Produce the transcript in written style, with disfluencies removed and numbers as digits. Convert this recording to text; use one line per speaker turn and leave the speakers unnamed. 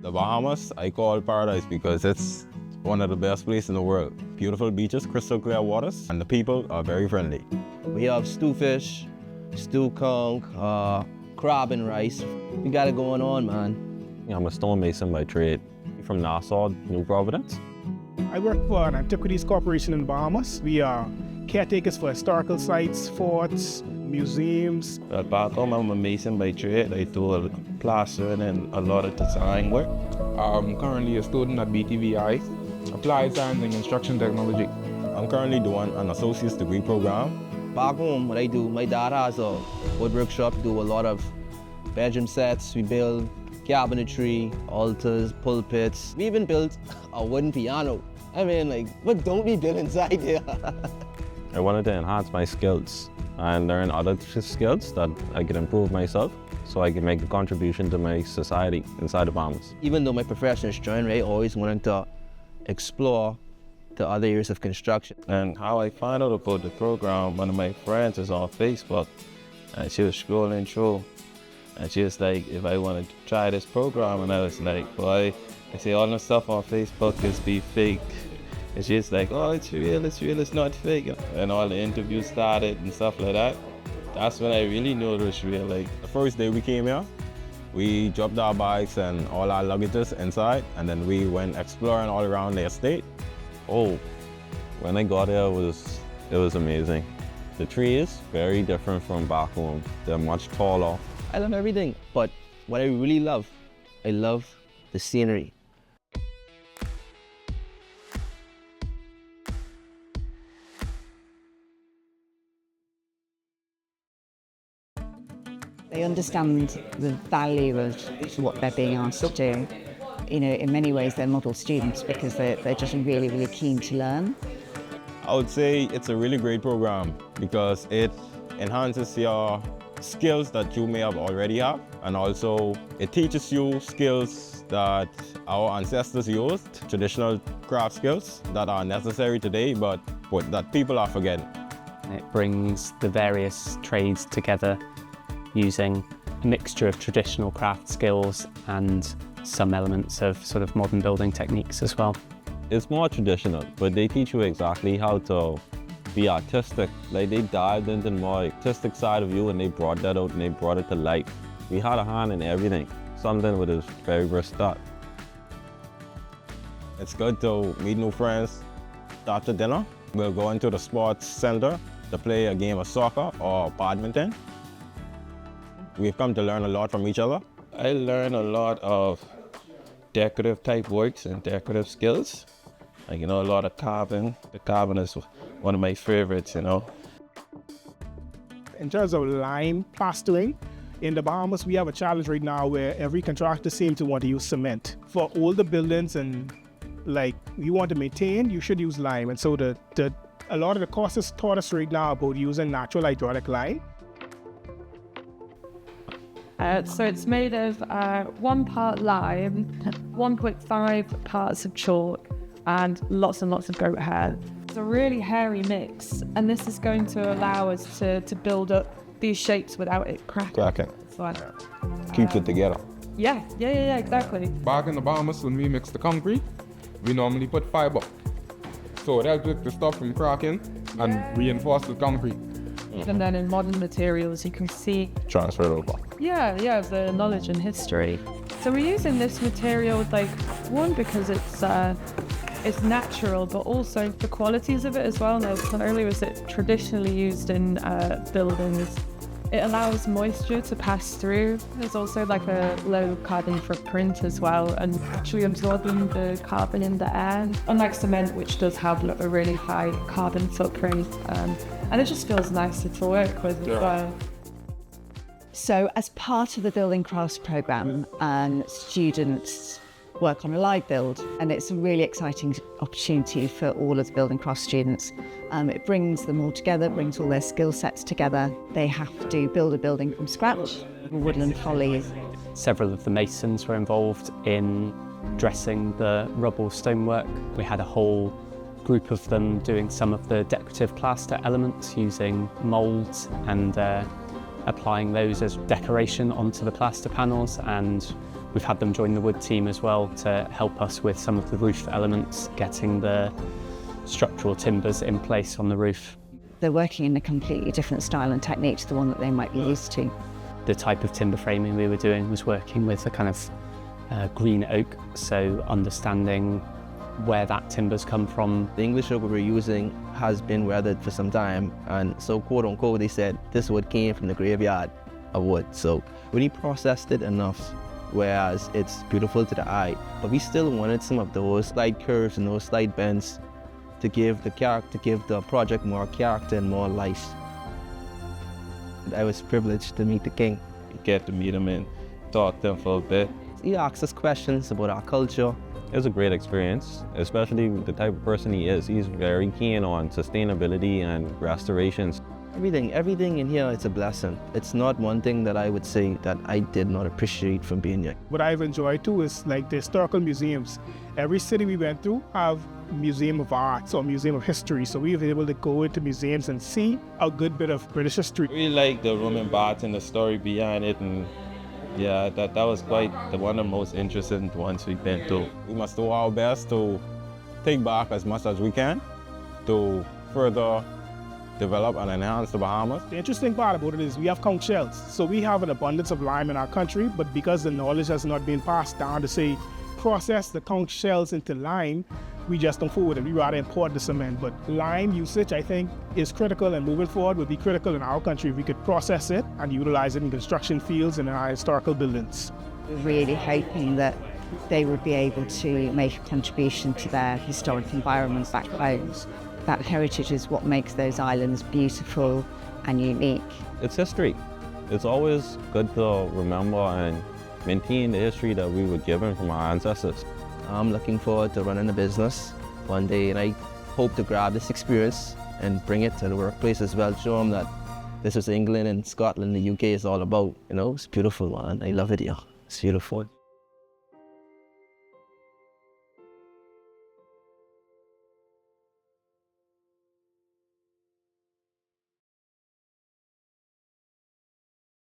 The Bahamas, I call paradise because it's one of the best places in the world. Beautiful beaches, crystal clear waters, and the people are very friendly.
We have stew fish, stew conch, crab and rice. We got it going on, man.
I'm a stonemason by trade from Nassau, New Providence.
I work for an antiquities corporation in Bahamas. We are caretakers for historical sites, forts, museums.
Back home, I'm a mason by trade. I do plastering and a lot of design work.
I'm currently a student at BTVI, Applied Science and Construction Technology.
I'm currently doing an associate's degree program.
Back home, what I do, my dad has a woodwork shop, do a lot of bedroom sets. We build cabinetry, altars, pulpits. We even built a wooden piano. I mean, like, what don't we build inside here?
I wanted to enhance my skills and learn other skills that I could improve myself so I could make a contribution to my society inside the Bahamas.
Even though my profession is joinery, I always wanted to explore the other areas of construction.
And how I found out about the program, one of my friends is on Facebook, and she was scrolling through, and she was like, if I wanted to try this program, and I was like, boy, I say all the stuff on Facebook is be fake. And she's like, oh, it's real, it's not fake. And all the interviews started and stuff like that. That's when I really knew it was real. Like,
The first day we came here, we dropped our bikes and all our luggages inside, and then we went exploring all around the estate.
Oh, when I got here, it was amazing. The tree is very different from back home. They're much taller.
I love everything, but what I really love, I love the scenery.
They understand the value of what they're being asked to do. You know, in many ways they're model students because they're just really, really keen to learn.
I would say it's a really great program because it enhances your skills that you may have already have, and also it teaches you skills that our ancestors used, traditional craft skills that are necessary today but that people are forgetting.
It brings the various trades together using a mixture of traditional craft skills and some elements of sort of modern building techniques as well.
It's more traditional, but they teach you exactly how to be artistic. Like, they dived into the more artistic side of you and they brought that out and they brought it to life. We had a hand in everything, something that is very versatile.
It's good to meet new friends. After dinner, we'll go into the sports center to play a game of soccer or badminton. We've come to learn a lot from each other.
I learned a lot of decorative type works and decorative skills. Like, a lot of carving. The carving is one of my favorites,
In terms of lime plastering, in the Bahamas, we have a challenge right now where every contractor seems to want to use cement. For older buildings and you want to maintain, you should use lime. And so a lot of the courses taught us right now about using natural hydraulic lime.
So it's made of 1 part lime, 1.5 parts of chalk, and lots of goat hair. It's a really hairy mix, and this is going to allow us to build up these shapes without it cracking. So,
Keeps it together.
Yeah, exactly.
Back in the Bahamas, when we mix the concrete, we normally put fiber. So it helps with the stuff from cracking and reinforce the concrete.
And then in modern materials, you can see
Transfer it over.
Yeah, the knowledge and history. So we're using this material, one, because it's natural, but also the qualities of it as well. Now, not only was it traditionally used in buildings, it allows moisture to pass through. There's also a low carbon footprint as well, and actually absorbing the carbon in the air. Unlike cement, which does have a really high carbon footprint, and it just feels nicer to work with as well.
So as part of the Building Crafts programme, students work on a live build, and it's a really exciting opportunity for all of the Building Crafts students. It brings them all together, brings all their skill sets together. They have to build a building from scratch, woodland folly.
Several of the masons were involved in dressing the rubble stonework. We had a whole group of them doing some of the decorative plaster elements using moulds and applying those as decoration onto the plaster panels, and we've had them join the wood team as well to help us with some of the roof elements, getting the structural timbers in place on the roof.
They're working in a completely different style and technique to the one that they might be used to.
The type of timber framing we were doing was working with a kind of green oak, so understanding where that timber's come from.
The English oak we're using has been weathered for some time, and so quote unquote they said this wood came from the graveyard of wood. So we processed it enough, whereas it's beautiful to the eye, but we still wanted some of those slight curves and those slight bends to give the project more character and more life. I was privileged to meet the king.
Get to meet him and talk to him for a bit.
He asked us questions about our culture.
It was a great experience, especially the type of person he is. He's very keen on sustainability and restorations.
Everything in here is a blessing. It's not one thing that I would say that I did not appreciate from being here.
What I've enjoyed too is like the historical museums. Every city we went through have museum of arts or museum of history, so we were able to go into museums and see a good bit of British history.
We like the Roman baths and the story behind it, and yeah, that was quite one of the most interesting ones we've been to.
We must do our best to take back as much as we can to further develop and enhance the Bahamas.
The interesting part about it is we have conch shells. So we have an abundance of lime in our country, but because the knowledge has not been passed down to say, process the conch shells into lime, we just don't forward it. We rather import the cement. But lime usage, I think, is critical, and moving forward would be critical in our country if we could process it and utilize it in construction fields and in our historical buildings.
We're really hoping that they would be able to make a contribution to their historic environments back home. That heritage is what makes those islands beautiful and unique.
It's history. It's always good to remember and maintain the history that we were given from our ancestors.
I'm looking forward to running a business one day, and I hope to grab this experience and bring it to the workplace as well, show them that this is England and Scotland, the UK is all about. You know, it's beautiful, man. I love it here. It's beautiful.